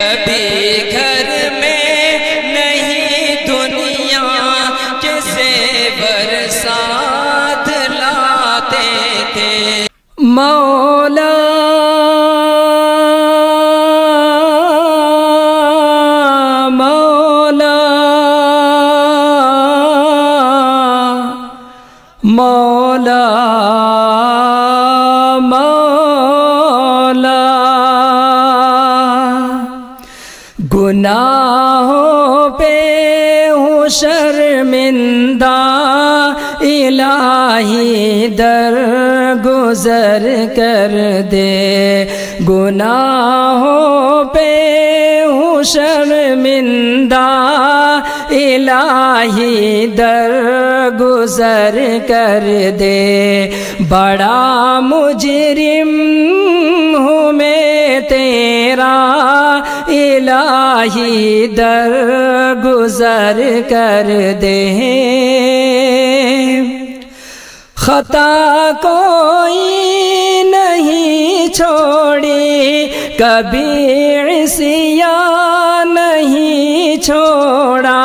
کبھی گھر میں نہیں دنیا کے زیور ساتھ لاتے تھے۔ مولا مولا مولا مولا گناہوں پہ ہوں شرمندہ، الہی در گزر کر دے۔ گناہوں پہ ہوں شرمندہ، الہی در گزر کر دے۔ بڑا مجرم ہوں میں تیرا، الہی در گزر کر دے۔ خطا کوئی نہیں چھوڑی، کبھی عصیان نہیں چھوڑا۔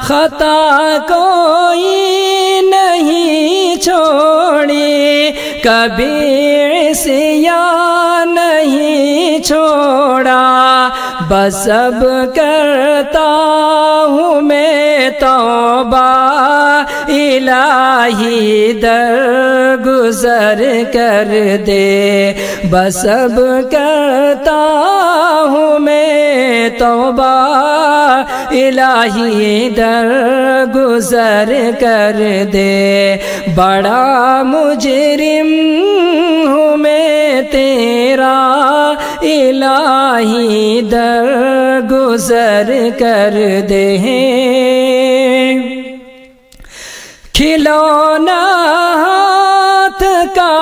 خطا کوئی نہیں چھوڑی، کبھی عصیان نہیں چھوڑا۔ بس اب کرتا ہوں میں توبہ، الہی در گزر کر دے۔ بس اب کرتا ہوں میں توبہ، الہی در گزر کر دے۔ بڑا مجرم ہوں میں تیرا، الہی در گزر کر دے۔ کھلونا ہاتھ کا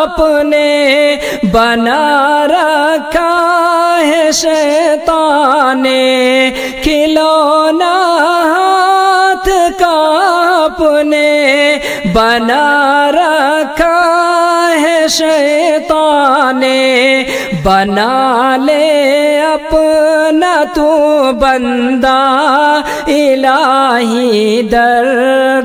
اپنے بنا رکھا ہے شیطان نے، کھلونا ہاتھ کا اپنے بنا رکھا ہے شیطان نے۔ بنا لے اپنا تو بندہ، الہی در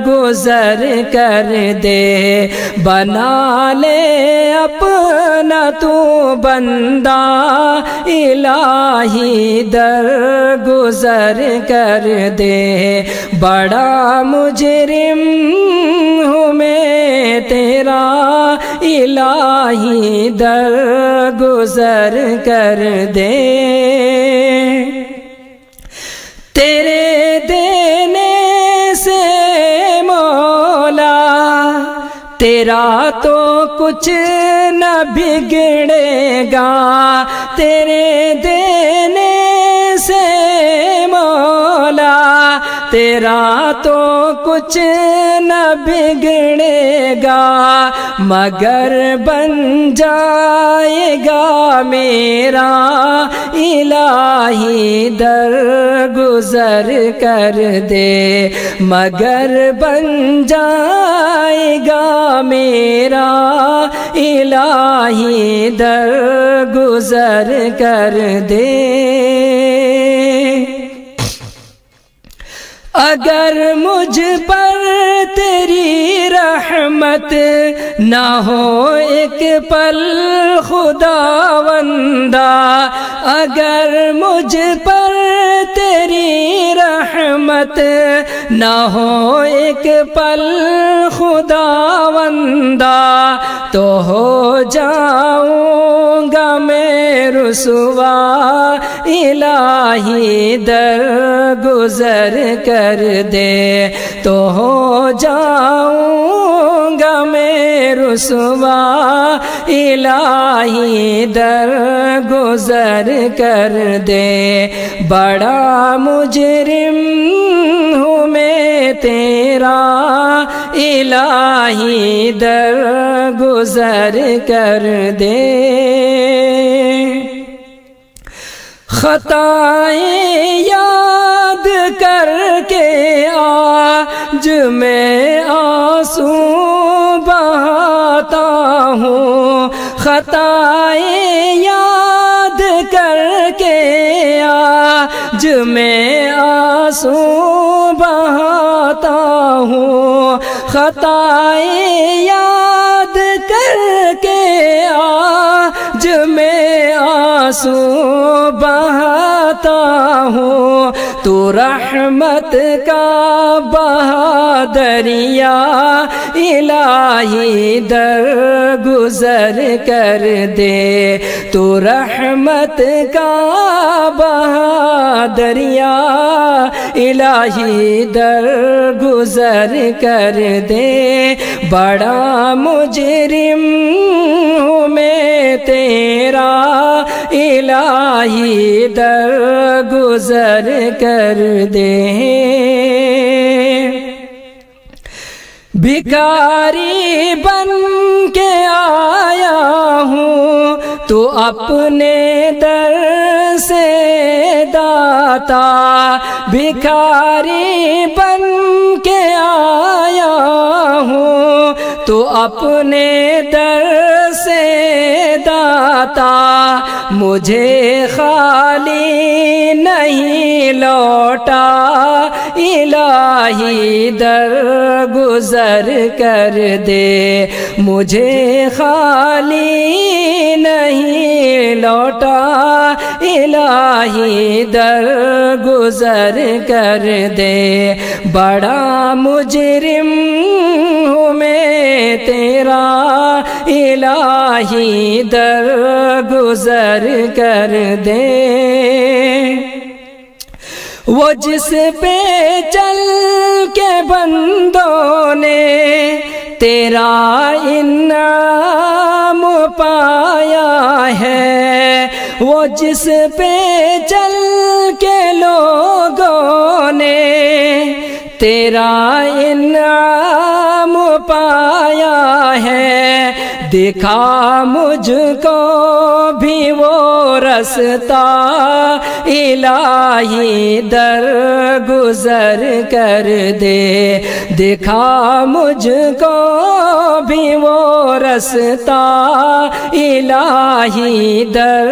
گزر کر دے۔ بنا لے اپنا تو بندہ، الہی در گزر کر دے۔ بڑا مجرم ہوں میں تیرا، الہی در گزر کر دے۔ تیرے دینے سے مولا تیرا تو کچھ نہ بگڑے گا، تیرے دینے سے مولا تیرا تو کچھ نہ بگڑے گا، مگر بن جائے گا میرا، الہی در گزر کر دے۔ مگر بن جائے گا میرا، الہی در گزر کر دے۔ اگر مجھ پر تیری رحمت نہ ہو ایک پل خداوندا، اگر مجھ پر تیری رحمت نہ ہو ایک پل خداوندا، تو ہو جاؤں گا میں رسوا، الہی در گزر کر دے، تو ہو جاؤں گا میں رسوا، الہی در گزر کر دے۔ بڑا مجرم ہوں میں تیرا، الہی در گزر کر دے۔ خطائیں یاد کر کے آج میں آنسو بہاتا ہوں، خطائیں یاد کر کے میں آنسو بہاتا ہوں، خطائیں یاد کر کے آج میں آنسو بہاتا ہوں۔ تو رحمت کا بہا دریا الہی در گزر کر دے، تو رحمت کا بہا دریا الہی در گزر کر دے۔ بڑا مجرم ہوں میں تیرا الہی در گزر کر دے۔ بھکاری بن کے آیا ہوں تو اپنے در سے داتا، بھکاری بن کے آیا ہوں تو اپنے در سے داتا، مجھے خالی نہیں لوٹا الہی در گزر کر دے، مجھے خالی نہیں لوٹا الہی در گزر کر دے۔ بڑا مجرم ہوں میں تیرا الہی در گزر کر دے۔ وہ جس پہ چل کے بندوں نے تیرا انعام پایا ہے، وہ جس پہ چل کے لوگوں نے تیرا انعام پایا ہے، دکھا مجھ کو بھی وہ رستہ الہی در گزر کر دے، دکھا مجھ کو بھی وہ رستہ الہی در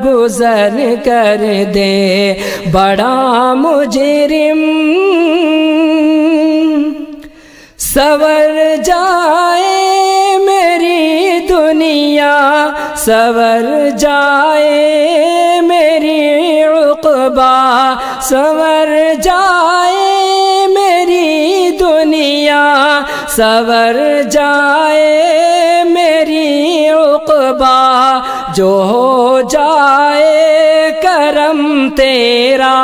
گزر کر دے۔ بڑا مجرم سور جائے میری دنیا، سور جائے میری عقبہ، سور جائے میری دنیا، سور جائے میری عقبہ، جو ہو جائے کرم تیرا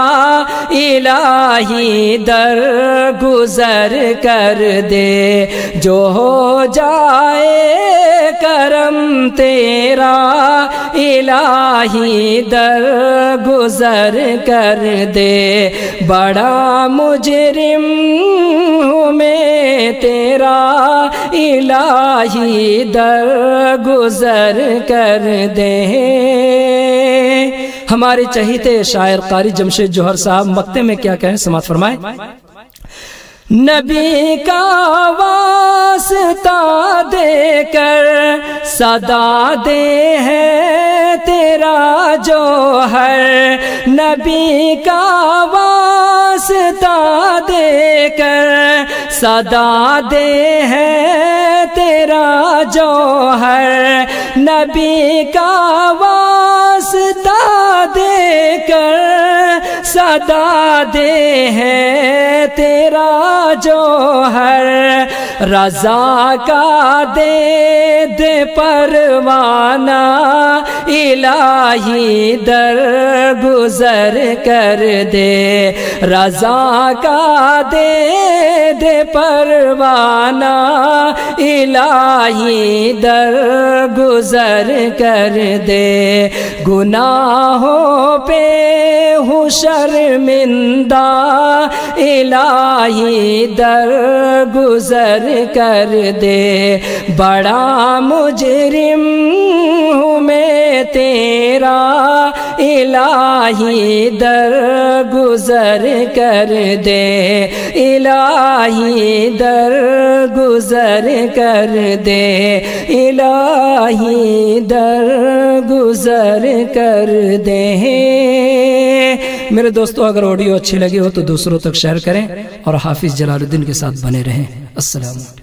الہی در گزر کر دے، جو ہو جائے کرم تیرا الہی در گزر کر دے۔ بڑا مجرم ہوں میں تیرا الہی در گزر کر دے۔ ہمارے چہیتے شاعر قاری جمشید جوہر صاحب مقطع میں کیا کہیں، سماعت فرمائیں۔ نبی کا واسطہ دے کر صدا دے ہے تیرا جوہر، نبی کا واسطہ دے کر صدا دے ہے تیرا جوہر، نبی کا واسطہ دے کر صدا دے ہے تیرا جوہر، رضا کا دے دے پروانہ الہی در گزر کر دے، رضا کا دے دے پروانہ الہی در گزر کر دے۔ گناہوں پہ ہوں شرمندہ الہی در گزر کر دے، بڑا مجرم ہوں میں تیرا الہی در گزر کر دے، الہی در گزر کر دے، الہی در گزر کر دے۔ میرے دوستوں اگر آڈیو اچھی لگی ہو تو دوسروں تک شیئر کریں اور حافظ جلال الدین کے ساتھ بنے رہیں۔ السلام علیکم۔